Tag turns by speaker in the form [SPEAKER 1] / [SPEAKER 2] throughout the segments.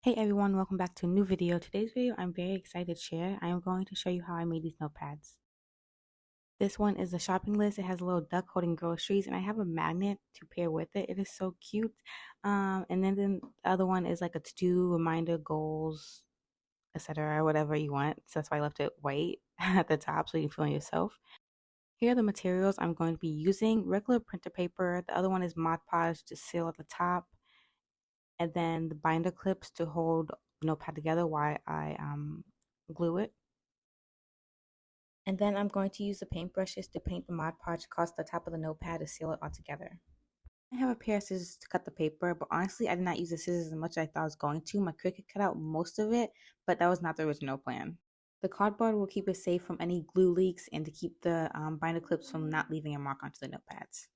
[SPEAKER 1] Hey everyone, welcome back to a new video. Today's video I'm very excited to share. I am going to show you how I made these notepads. This one is a shopping list. It has a little duck holding groceries and I have a magnet to pair with it. It is so cute. And then the other one is like a to-do, reminder, goals, etc. Whatever you want. So that's why I left it white at the top so you can fill in yourself. Here are the materials I'm going to be using. Regular printer paper. The other one is Mod Podge to seal at the top, and then the binder clips to hold the notepad together while I glue it. And then I'm going to use the paintbrushes to paint the Mod Podge across the top of the notepad to seal it all together. I have a pair of scissors to cut the paper, but honestly I did not use the scissors as much as I thought I was going to. My Cricut cut out most of it, but that was not the original plan. The cardboard will keep it safe from any glue leaks and to keep the binder clips from not leaving a mark onto the notepads.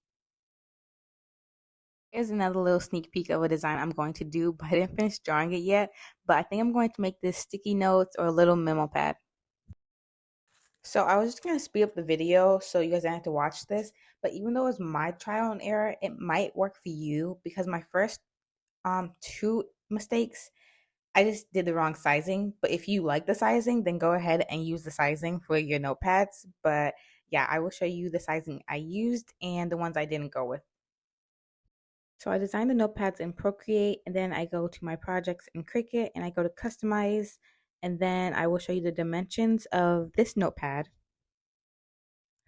[SPEAKER 1] Here's another little sneak peek of a design I'm going to do, but I didn't finish drawing it yet. But I think I'm going to make this sticky notes or a little memo pad. So I was just going to speed up the video so you guys don't have to watch this. But even though it's my trial and error, it might work for you because my first two mistakes, I just did the wrong sizing. But if you like the sizing, then go ahead and use the sizing for your notepads. But yeah, I will show you the sizing I used and the ones I didn't go with. So I designed the notepads in Procreate, and then I go to my projects in Cricut and I go to customize, and then I will show you the dimensions of this notepad.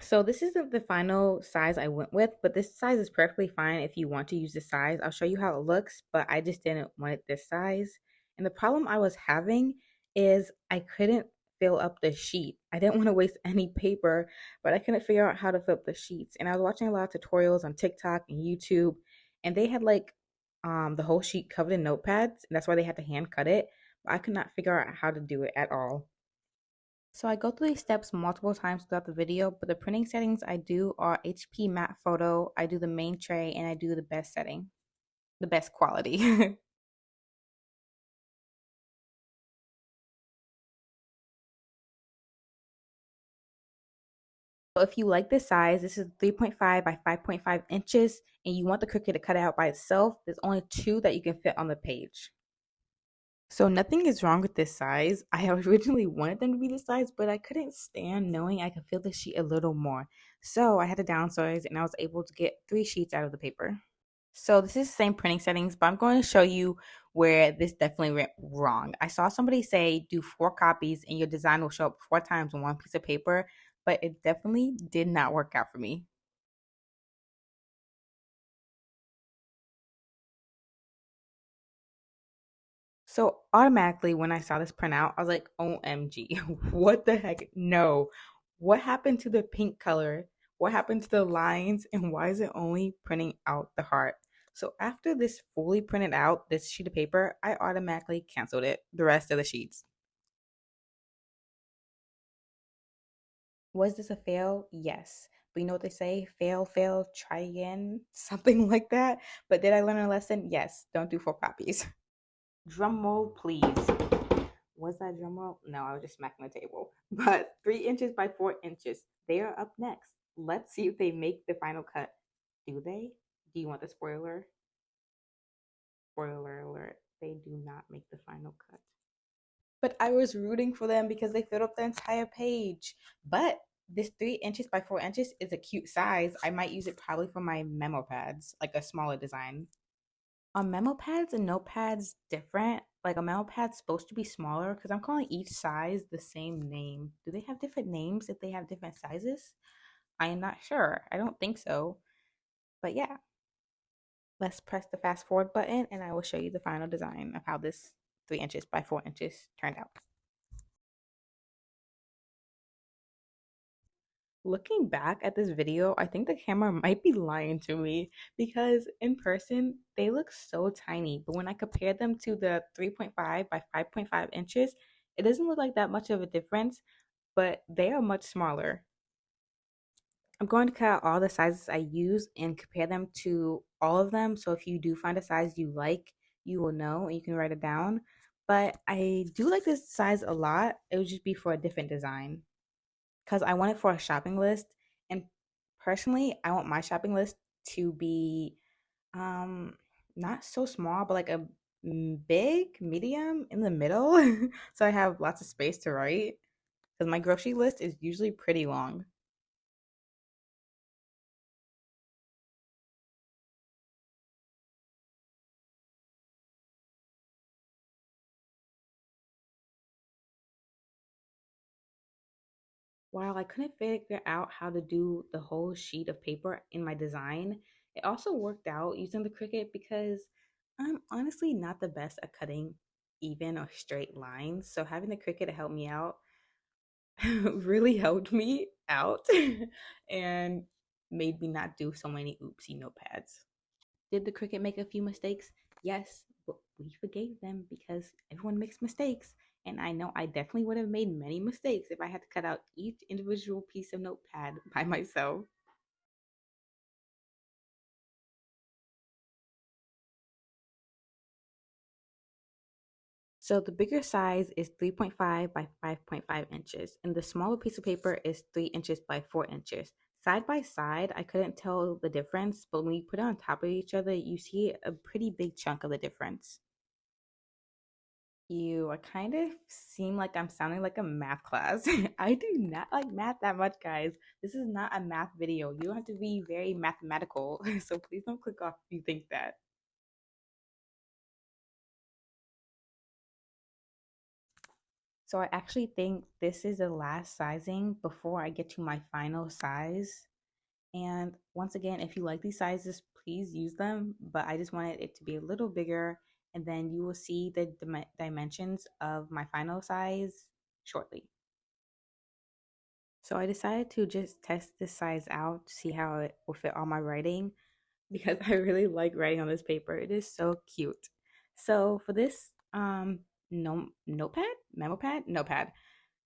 [SPEAKER 1] So this isn't the final size I went with, but this size is perfectly fine if you want to use this size. I'll show you how it looks, but I just didn't want it this size. And the problem I was having is I couldn't fill up the sheet. I didn't want to waste any paper, but I couldn't figure out how to fill up the sheets. And I was watching a lot of tutorials on TikTok and YouTube, and they had like the whole sheet covered in notepads, and that's why they had to hand cut it. But I could not figure out how to do it at all. So I go through these steps multiple times throughout the video, but the printing settings I do are HP matte photo, I do the main tray, and I do the best setting, the best quality. So if you like this size, this is 3.5 by 5.5 inches, and you want the Cricut to cut it out by itself, there's only two that you can fit on the page. So nothing is wrong with this size. I originally wanted them to be this size, but I couldn't stand knowing I could fill the sheet a little more. So I had to downsize and I was able to get 3 sheets out of the paper. So this is the same printing settings, but I'm going to show you where this definitely went wrong. I saw somebody say do 4 copies and your design will show up 4 times on one piece of paper, but it definitely did not work out for me. So automatically when I saw this print out, I was like, OMG, what the heck? No. What happened to the pink color? What happened to the lines? And why is it only printing out the heart? So after this fully printed out, this sheet of paper, I automatically canceled it, the rest of the sheets. Was this a fail? Yes. But you know what they say? Fail, fail, try again, something like that. But did I learn a lesson? Yes. Don't do 4 copies. Drum roll, please. Was that drum roll? No, I was just smacking the table. But 3 inches by 4 inches. They are up next. Let's see if they make the final cut. Do they? Do you want the spoiler? Spoiler alert. They do not make the final cut. But I was rooting for them because they filled up the entire page. But this 3 inches by 4 inches is a cute size. I might use it probably for my memo pads, like a smaller design. Are memo pads and notepads different? Like a memo pad's supposed to be smaller because I'm calling each size the same name. Do they have different names if they have different sizes? I am not sure. I don't think so. But yeah, let's press the fast forward button and I will show you the final design of how this 3 inches by 4 inches turned out. Looking back at this video, I think the camera might be lying to me because in person they look so tiny, but when I compare them to the 3.5 by 5.5 inches, it doesn't look like that much of a difference, but they are much smaller. I'm going to cut out all the sizes I use and compare them to all of them. So if you do find a size you like, you will know and you can write it down. But I do like this size a lot. It would just be for a different design because I want it for a shopping list. And personally, I want my shopping list to be um not so small, but like a big, medium, in the middle. So I have lots of space to write because my grocery list is usually pretty long. While I couldn't figure out how to do the whole sheet of paper in my design, it also worked out using the Cricut because I'm honestly not the best at cutting even or straight lines. So having the Cricut to help me out really helped me out and made me not do so many oopsie notepads. Did the Cricut make a few mistakes? Yes, but we forgave them because everyone makes mistakes. And I know I definitely would have made many mistakes if I had to cut out each individual piece of notepad by myself. So the bigger size is 3.5 by 5.5 inches, and the smaller piece of paper is 3 inches by 4 inches. Side by side, I couldn't tell the difference, but when you put it on top of each other, you see a pretty big chunk of the difference. You, I kind of seem like I'm sounding like a math class. I do not like math that much, guys. This is not a math video. You don't have to be very mathematical. So please don't click off if you think that. So I actually think this is the last sizing before I get to my final size. And once again, if you like these sizes, please use them. But I just wanted it to be a little bigger. And then you will see the dimensions of my final size shortly. So I decided to just test this size out to see how it will fit on my writing because I really like writing on this paper. It is so cute. So for this no notepad, memo pad, notepad,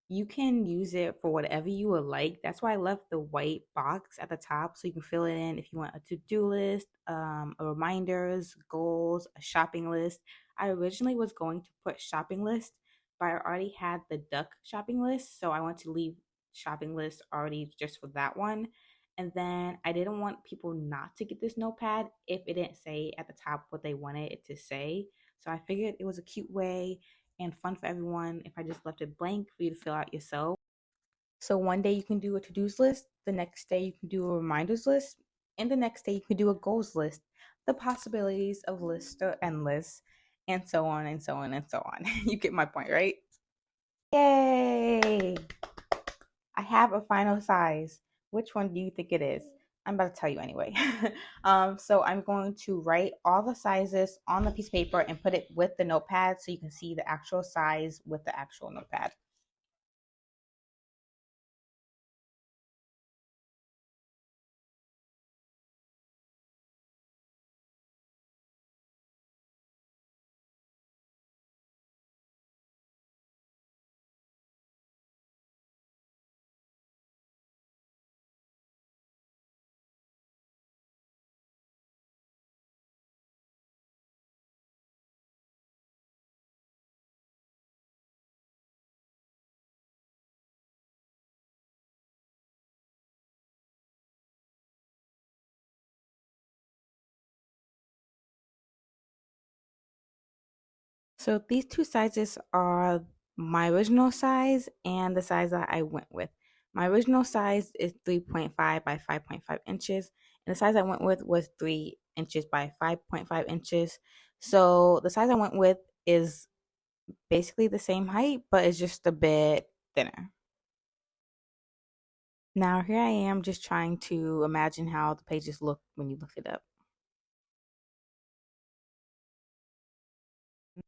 [SPEAKER 1] you can use it for whatever you would like. That's why I left the white box at the top so you can fill it in if you want a to-do list, a reminders, goals, a shopping list. I originally was going to put shopping list, but I already had the duck shopping list, so I want to leave shopping list already just for that one. And then I didn't want people not to get this notepad if it didn't say at the top what they wanted it to say. So I figured it was a cute way and fun for everyone if I just left it blank for you to fill out yourself. So one day you can do a to-dos list, the next day you can do a reminders list, and the next day you can do a goals list. The possibilities of lists are endless, and so on and so on and so on. You get my point, right? Yay! I have a final size. Which one do you think it is? I'm about to tell you anyway. So I'm going to write all the sizes on the piece of paper and put it with the notepad so you can see the actual size with the actual notepad. So these two sizes are my original size and the size that I went with. My original size is 3.5 by 5.5 inches, and the size I went with was 3 inches by 5.5 inches. So the size I went with is basically the same height, but it's just a bit thinner. Now, here I am just trying to imagine how the pages look when you look it up.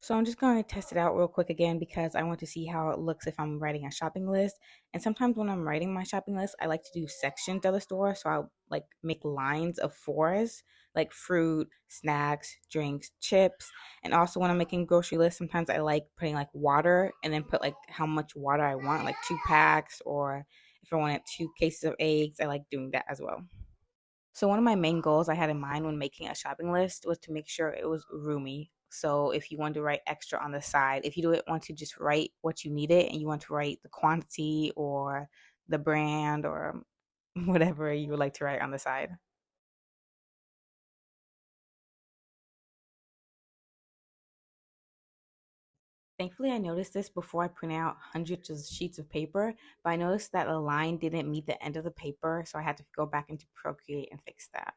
[SPEAKER 1] So I'm just going to test it out real quick again because I want to see how it looks if I'm writing a shopping list. And sometimes when I'm writing my shopping list, I like to do sections of the store. So I'll like make lines of fours, like fruit, snacks, drinks, chips. And also when I'm making grocery lists, sometimes I like putting like water and then put like how much water I want, like 2 packs, or if I wanted 2 cases of eggs, I like doing that as well. So one of my main goals I had in mind when making a shopping list was to make sure it was roomy. So if you want to write extra on the side, if you do it want to just write what you needed and you want to write the quantity or the brand or whatever you would like to write on the side. Thankfully, I noticed this before I print out hundreds of sheets of paper, but I noticed that a line didn't meet the end of the paper, so I had to go back into Procreate and fix that.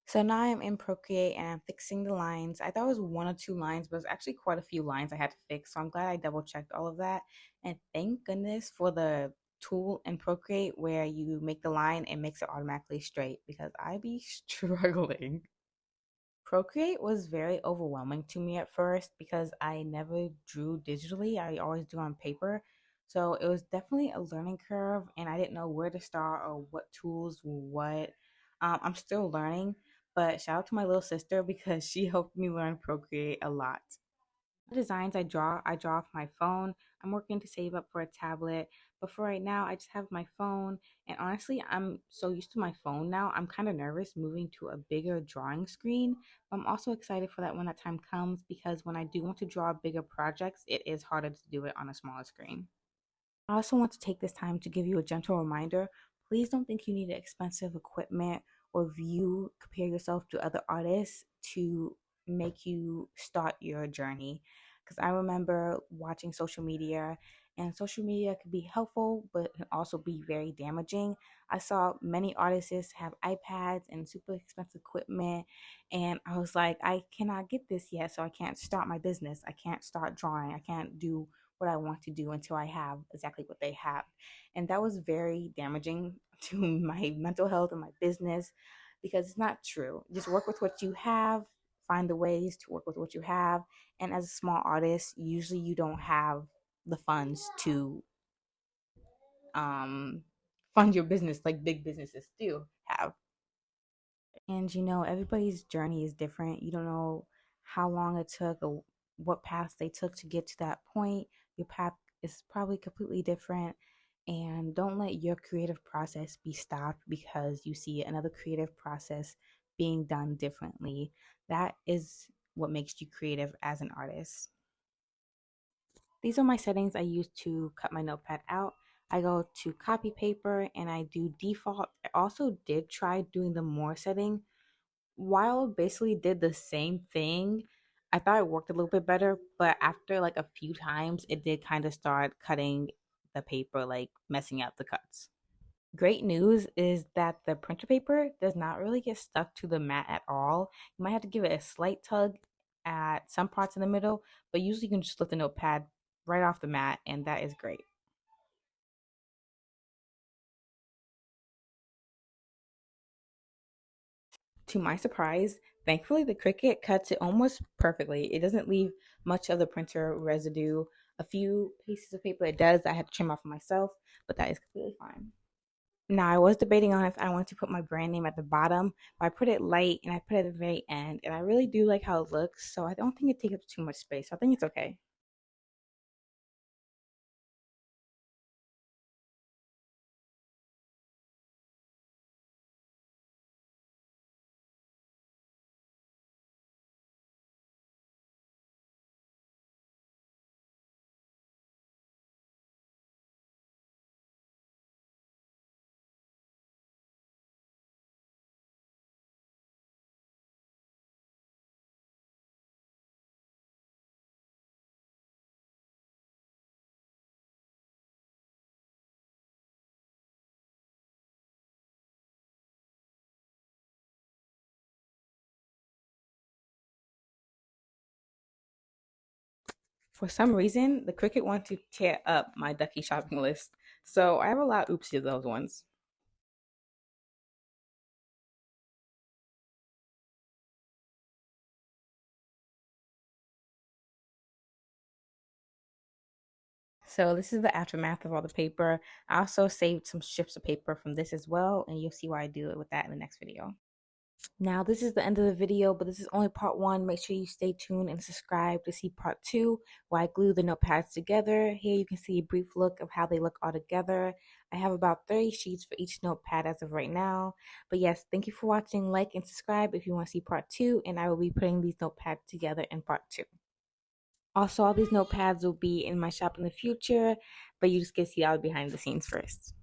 [SPEAKER 1] So now I'm in Procreate and I'm fixing the lines. I thought it was one or two lines, but it was actually quite a few lines I had to fix. So I'm glad I double checked all of that. And thank goodness for the tool in Procreate where you make the line and makes it automatically straight because I be struggling. Procreate was very overwhelming to me at first because I never drew digitally. I always drew on paper. So it was definitely a learning curve, and I didn't know where to start or what tools, what. I'm still learning, but shout out to my little sister because she helped me learn Procreate a lot. The designs I draw off my phone. I'm working to save up for a tablet, but for right now, I just have my phone. And honestly, I'm so used to my phone now, I'm kind of nervous moving to a bigger drawing screen. I'm also excited for that when that time comes because when I do want to draw bigger projects, it is harder to do it on a smaller screen. I also want to take this time to give you a gentle reminder. Please don't think you need expensive equipment or view compare yourself to other artists to make you start your journey. Because I remember watching social media, and social media could be helpful, but can also be very damaging. I saw many artists have iPads and super expensive equipment, and I was like, I cannot get this yet, so I can't start my business. I can't start drawing. I can't do what I want to do until I have exactly what they have. And that was very damaging to my mental health and my business because it's not true. Just work with what you have, find the ways to work with what you have. And as a small artist, usually you don't have the funds to um, fund your business like big businesses do have. And everybody's journey is different. You don't know how long it took or what paths they took to get to that point. Your path is probably completely different. And don't let your creative process be stopped because you see another creative process being done differently. That is what makes you creative as an artist. These are my settings I use to cut my notepad out. I go to copy paper and I do default. I also did try doing the more setting while it basically did the same thing. I thought it worked a little bit better, but after like a few times, it did kind of start cutting the paper, like messing up the cuts. Great news is that the printer paper does not really get stuck to the mat at all. You might have to give it a slight tug at some parts in the middle, but usually you can just lift the notepad right off the mat, and that is great. To my surprise, thankfully the Cricut cuts it almost perfectly. It doesn't leave much of the printer residue. A few pieces of paper it does, I had to trim off myself, but that is completely fine. Now I was debating on if I want to put my brand name at the bottom, but I put it light and I put it at the very end, and I really do like how it looks, so I don't think it takes up too much space. So I think it's okay. For some reason, the Cricut wants to tear up my Ducky shopping list, so I have a lot of oopsie of those ones. So this is the aftermath of all the paper. I also saved some strips of paper from this as well, and you'll see why I do it with that in the next video. Now, this is the end of the video, but this is only part one. Make sure you stay tuned and subscribe to see part two, where I glue the notepads together. Here you can see a brief look of how they look all together. I have about 30 sheets for each notepad as of right now. But yes, thank you for watching. Like and subscribe if you want to see part two, and I will be putting these notepads together in part two. Also, all these notepads will be in my shop in the future, but you just get to see all behind the scenes first.